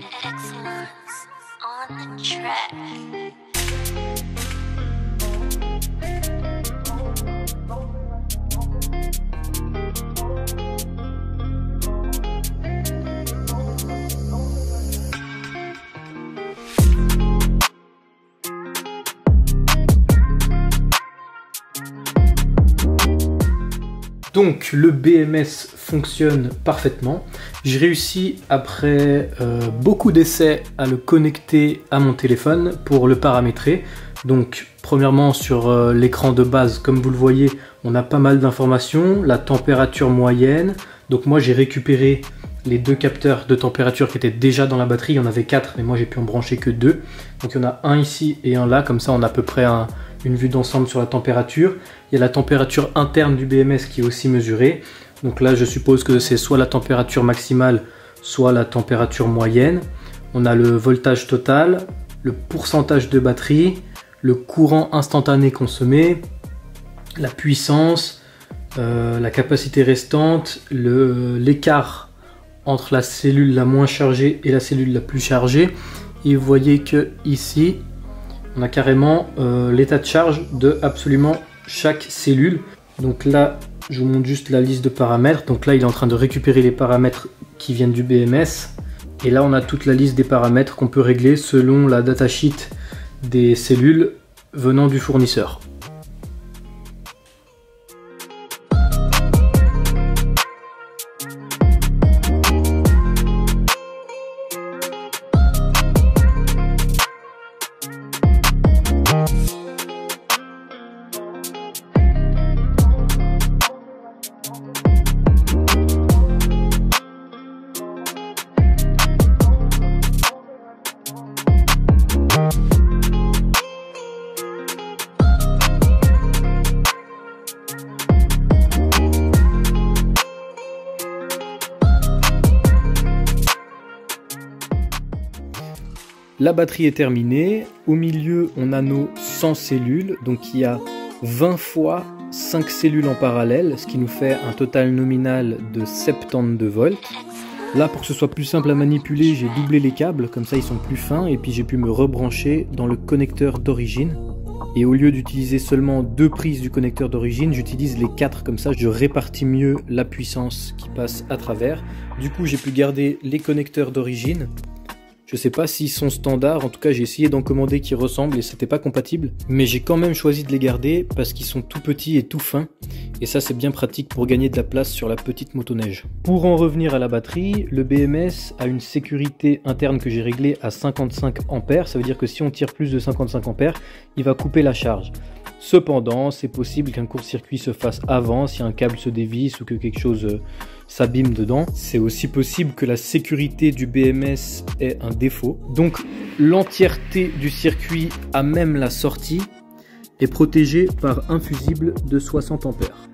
Excellence on the track. Donc le BMS fonctionne parfaitement. J'ai réussi après beaucoup d'essais à le connecter à mon téléphone pour le paramétrer. Donc premièrement sur l'écran de base, comme vous le voyez, on a pas mal d'informations, la température moyenne. Donc moi j'ai récupéré les deux capteurs de température qui étaient déjà dans la batterie. Il y en avait 4, mais moi j'ai pu en brancher que 2. Donc il y en a un ici et un là, comme ça on a à peu près une vue d'ensemble sur la température. Il y a la température interne du BMS qui est aussi mesurée. Donc là je suppose que c'est soit la température maximale, soit la température moyenne. On a le voltage total, le pourcentage de batterie, le courant instantané consommé, la puissance, la capacité restante, l'écart entre la cellule la moins chargée et la cellule la plus chargée. Et vous voyez que ici on a carrément l'état de charge de absolument chaque cellule. Donc là je vous montre juste la liste de paramètres. Donc là il est en train de récupérer les paramètres qui viennent du BMS. Et là on a toute la liste des paramètres qu'on peut régler selon la datasheet des cellules venant du fournisseur. La batterie est terminée. Au milieu, on a nos 100 cellules. Donc il y a 20 fois 5 cellules en parallèle, ce qui nous fait un total nominal de 72 volts. Là, pour que ce soit plus simple à manipuler, j'ai doublé les câbles, comme ça ils sont plus fins, et puis j'ai pu me rebrancher dans le connecteur d'origine. Et au lieu d'utiliser seulement 2 prises du connecteur d'origine, j'utilise les 4, comme ça je répartis mieux la puissance qui passe à travers. Du coup, j'ai pu garder les connecteurs d'origine. Je sais pas s'ils sont standards, en tout cas j'ai essayé d'en commander qui ressemblent et c'était pas compatible. Mais j'ai quand même choisi de les garder parce qu'ils sont tout petits et tout fins. Et ça c'est bien pratique pour gagner de la place sur la petite motoneige. Pour en revenir à la batterie, le BMS a une sécurité interne que j'ai réglée à 55 ampères. Ça veut dire que si on tire plus de 55 ampères, il va couper la charge. Cependant, c'est possible qu'un court-circuit se fasse avant, si un câble se dévisse ou que quelque chose s'abîme dedans. C'est aussi possible que la sécurité du BMS ait un défaut. Donc l'entièreté du circuit, à même la sortie, est protégée par un fusible de 60 ampères.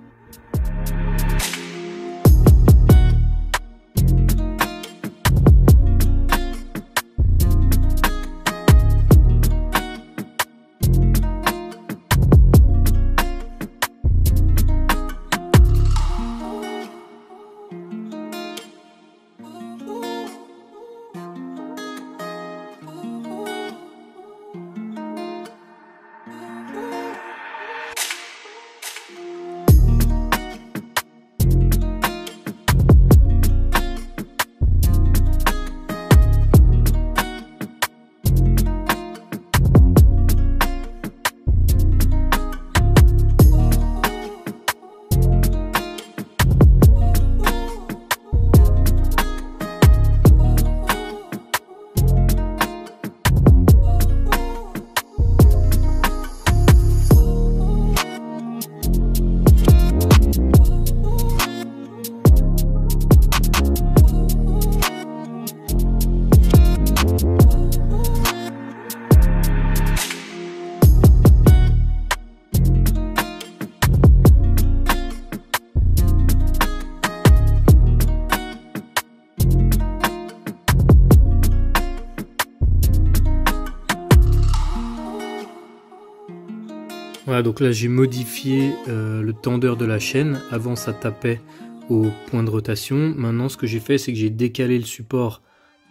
Voilà, donc là j'ai modifié le tendeur de la chaîne. Avant ça tapait au point de rotation. Maintenant ce que j'ai fait, c'est que j'ai décalé le support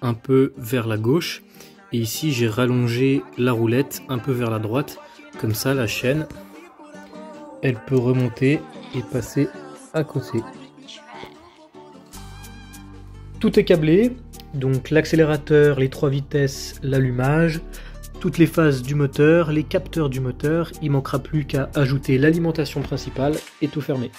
un peu vers la gauche. Et ici, j'ai rallongé la roulette un peu vers la droite. Comme ça, la chaîne, elle peut remonter et passer à côté. Tout est câblé, donc l'accélérateur, les 3 vitesses, l'allumage, toutes les phases du moteur, les capteurs du moteur. Il manquera plus qu'à ajouter l'alimentation principale et tout fermer.